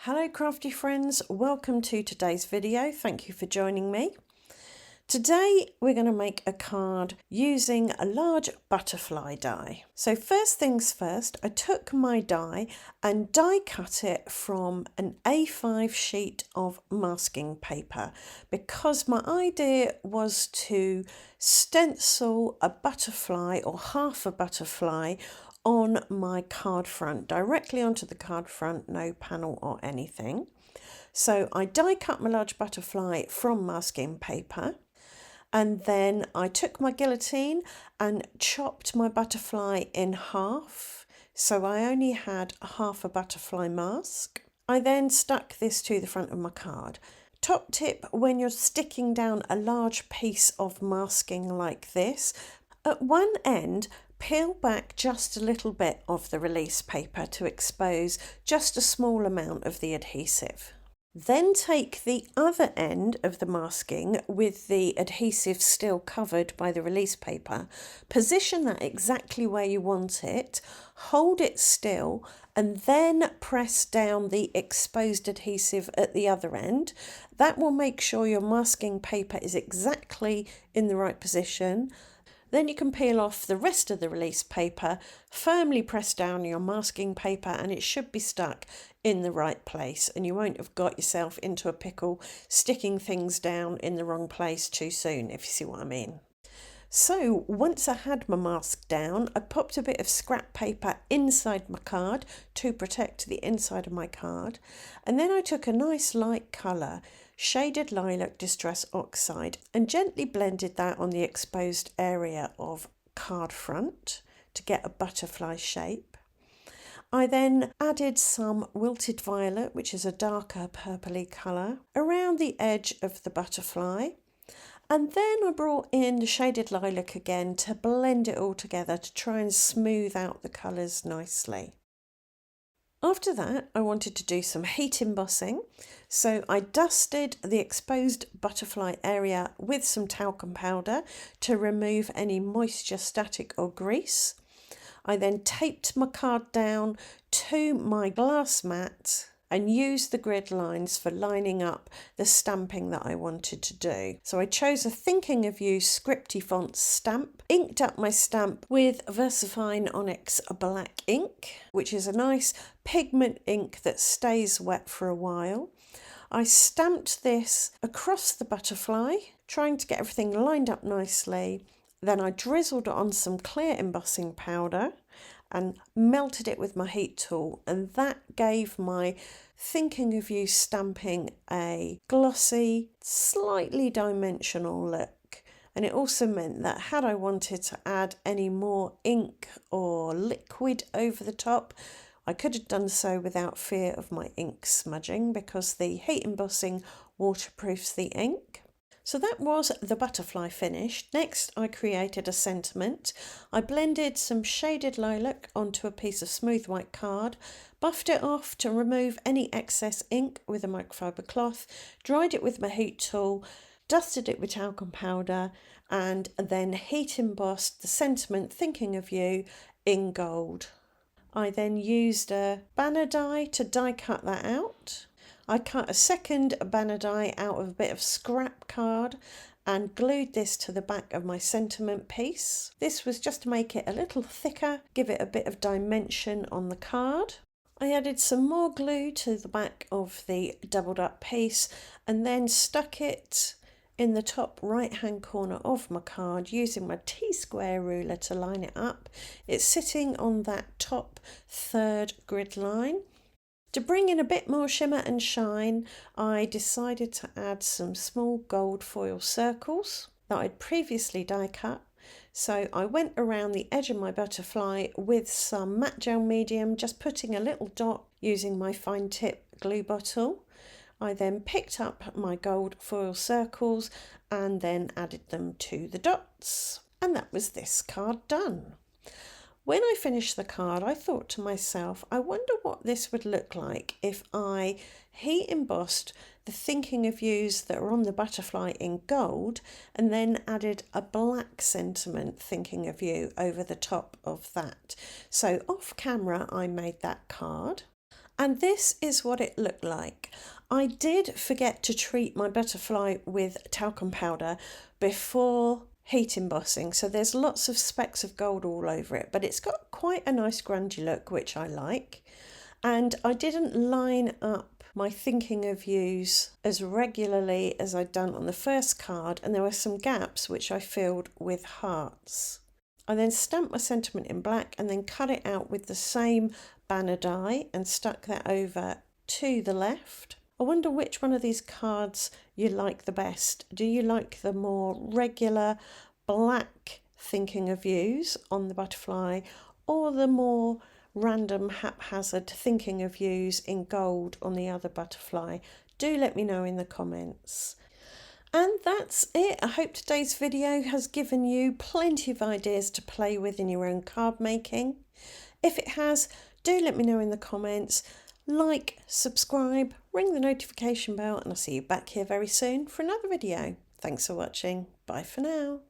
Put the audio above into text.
Hello crafty friends, welcome to today's video. Thank you for joining me. Today we're going to make a card using a large butterfly die. So first things first, I took my die and die cut it from an A5 sheet of masking paper because my idea was to stencil a butterfly or half a butterfly on my card front, directly onto the card front, no panel or anything. So I die cut my large butterfly from masking paper, and then I took my guillotine and chopped my butterfly in half, so I only had half a butterfly mask. I then stuck this to the front of my card. Top tip when you're sticking down a large piece of masking like this, at one end peel back just a little bit of the release paper to expose just a small amount of the adhesive. Then take the other end of the masking with the adhesive still covered by the release paper, position that exactly where you want it, hold it still, and then press down the exposed adhesive at the other end. That will make sure your masking paper is exactly in the right position. Then you can peel off the rest of the release paper, firmly press down your masking paper, and it should be stuck in the right place, and you won't have got yourself into a pickle sticking things down in the wrong place too soon, if you see what I mean. So once I had my mask down, I popped a bit of scrap paper inside my card to protect the inside of my card, and then I took a nice light colour, shaded lilac distress oxide, and gently blended that on the exposed area of card front to get a butterfly shape. I then added some wilted violet, which is a darker purpley colour, around the edge of the butterfly. And then I brought in the shaded lilac again to blend it all together to try and smooth out the colours nicely. After that, I wanted to do some heat embossing, so I dusted the exposed butterfly area with some talcum powder to remove any moisture, static or grease. I then taped my card down to my glass mat and used the grid lines for lining up the stamping that I wanted to do. So I chose a Thinking of You scripty font stamp, inked up my stamp with VersaFine Onyx black ink, which is a nice pigment ink that stays wet for a while. I stamped this across the butterfly, trying to get everything lined up nicely. Then I drizzled on some clear embossing powder and melted it with my heat tool, and that gave my Thinking of You stamping a glossy, slightly dimensional look. And it also meant that had I wanted to add any more ink or liquid over the top, I could have done so without fear of my ink smudging because the heat embossing waterproofs the ink. So that was the butterfly finish. Next, I created a sentiment. I blended some shaded lilac onto a piece of smooth white card, buffed it off to remove any excess ink with a microfiber cloth, dried it with my heat tool, dusted it with talcum powder, and then heat embossed the sentiment Thinking of You in gold. I then used a banner die to die cut that out. I cut a second banner die out of a bit of scrap card and glued this to the back of my sentiment piece. This was just to make it a little thicker, give it a bit of dimension on the card. I added some more glue to the back of the doubled up piece and then stuck it in the top right hand corner of my card using my T-square ruler to line it up. It's sitting on that top third grid line. To bring in a bit more shimmer and shine, I decided to add some small gold foil circles that I'd previously die cut. So I went around the edge of my butterfly with some matte gel medium, just putting a little dot using my fine tip glue bottle. I then picked up my gold foil circles and then added them to the dots. And that was this card done. When I finished the card, I thought to myself, I wonder what this would look like if I heat embossed the Thinking of Yous that are on the butterfly in gold and then added a black sentiment Thinking of You over the top of that. So off camera, I made that card. And this is what it looked like. I did forget to treat my butterfly with talcum powder before heat embossing, so there's lots of specks of gold all over it, but it's got quite a nice grungy look, which I like. And I didn't line up my thinking of yous as regularly as I'd done on the first card, and there were some gaps which I filled with hearts. I then stamped my sentiment in black and then cut it out with the same banner die and stuck that over to the left. I wonder which one of these cards you like the best. Do you like the more regular black thinking of yous on the butterfly, or the more random haphazard thinking of yous in gold on the other butterfly? Do let me know in the comments. And that's it. I hope today's video has given you plenty of ideas to play with in your own card making. If it has, do let me know in the comments. Like, subscribe, ring the notification bell, and I'll see you back here very soon for another video. Thanks for watching. Bye for now.